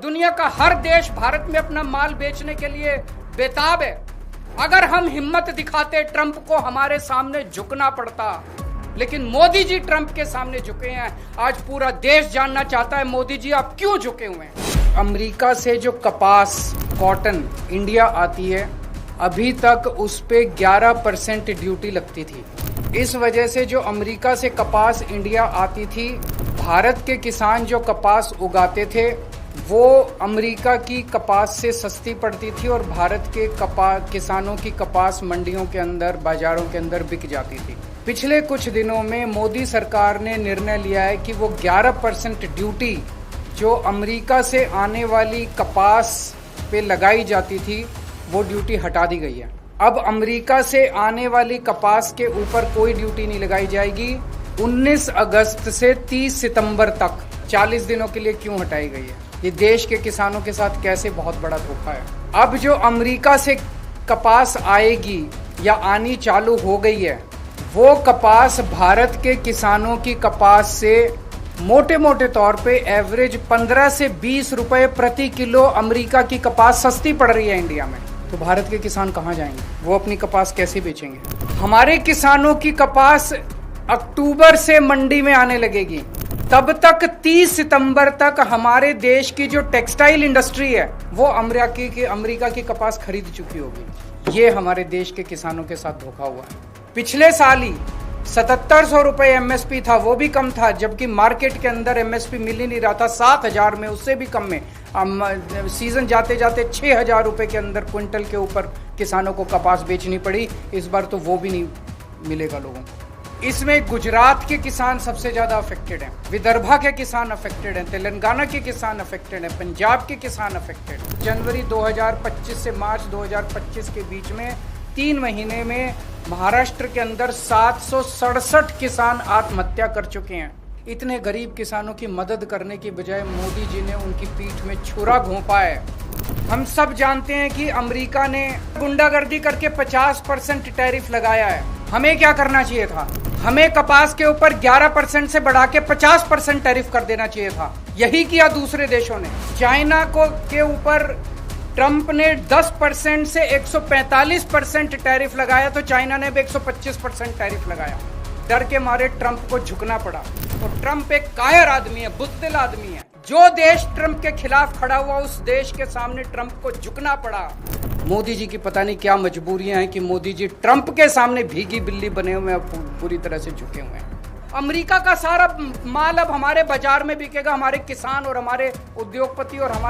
दुनिया का हर देश भारत में अपना माल बेचने के लिए बेताब है। अगर हम हिम्मत दिखाते ट्रंप को हमारे सामने झुकना पड़ता, लेकिन मोदी जी ट्रंप के सामने झुके हैं। आज पूरा देश जानना चाहता है मोदी जी आप क्यों झुके हुए हैं। अमेरिका से जो कपास कॉटन इंडिया आती है, अभी तक उस पे 11% ड्यूटी लगती थी। इस वजह से जो अमेरिका से कपास इंडिया आती थी, भारत के किसान जो कपास उगाते थे वो अमेरिका की कपास से सस्ती पड़ती थी और भारत के किसानों की कपास मंडियों के अंदर, बाजारों के अंदर बिक जाती थी। पिछले कुछ दिनों में मोदी सरकार ने निर्णय लिया है कि वो 11% ड्यूटी जो अमेरिका से आने वाली कपास पे लगाई जाती थी, वो ड्यूटी हटा दी गई है। अब अमेरिका से आने वाली कपास के ऊपर कोई ड्यूटी नहीं लगाई जाएगी। 19 अगस्त से 30 सितंबर तक 40 दिनों के लिए क्यों हटाई गई है? ये देश के किसानों के साथ कैसे बहुत बड़ा धोखा है। अब जो अमेरिका से कपास आएगी या आनी चालू हो गई है, वो कपास भारत के किसानों की कपास से मोटे मोटे तौर पे एवरेज 15 से 20 रुपए प्रति किलो अमेरिका की कपास सस्ती पड़ रही है इंडिया में। तो भारत के किसान कहाँ जाएंगे? वो अपनी कपास कैसे बेचेंगे? हमारे किसानों की कपास अक्टूबर से मंडी में आने लगेगी। तब तक 30 सितंबर तक हमारे देश की जो टेक्सटाइल इंडस्ट्री है वो अमेरिका की कपास खरीद चुकी होगी। ये हमारे देश के किसानों के साथ धोखा हुआ है। पिछले साल ही 7700 रुपए एमएसपी था, वो भी कम था, जबकि मार्केट के अंदर एमएसपी मिल ही नहीं रहा था। 7000 में, उससे भी कम में सीजन जाते जाते 6000 रुपए के अंदर क्विंटल के ऊपर किसानों को कपास बेचनी पड़ी। इस बार तो वो भी नहीं मिलेगा लोगों को। इसमें गुजरात के किसान सबसे ज्यादा अफेक्टेड हैं, विदर्भा के किसान अफेक्टेड हैं, तेलंगाना के किसान अफेक्टेड हैं, पंजाब के किसान अफेक्टेड हैं। जनवरी 2025 से मार्च 2025 के बीच में 3 महीने में महाराष्ट्र के अंदर 767 किसान आत्महत्या कर चुके हैं। इतने गरीब किसानों की मदद करने की बजाय मोदी जी ने उनकी पीठ में छुरा घोंपा है। हम सब जानते हैं कि अमेरिका ने गुंडागर्दी करके 50% टैरिफ लगाया है। हमें क्या करना चाहिए था? हमें कपास के ऊपर 11% से बढ़ा के 50% टैरिफ कर देना चाहिए था। यही किया दूसरे देशों ने। चाइना के ऊपर ट्रंप ने 10% से 145% टैरिफ लगाया, तो चाइना ने भी 125% टैरिफ लगाया। डर के मारे ट्रंप को झुकना पड़ा। और ट्रंप एक कायर आदमी है, बुज़दिल आदमी है। जो देश ट्रंप के खिलाफ खड़ा हुआ, उस देश के सामने ट्रंप को झुकना पड़ा। मोदी जी की पता नहीं क्या मजबूरियां हैं कि मोदी जी ट्रंप के सामने भीगी बिल्ली बने हुए हैं, पूरी तरह से झुके हुए हैं। अमेरिका का सारा माल अब हमारे बाजार में बिकेगा। हमारे किसान और हमारे उद्योगपति और हमारे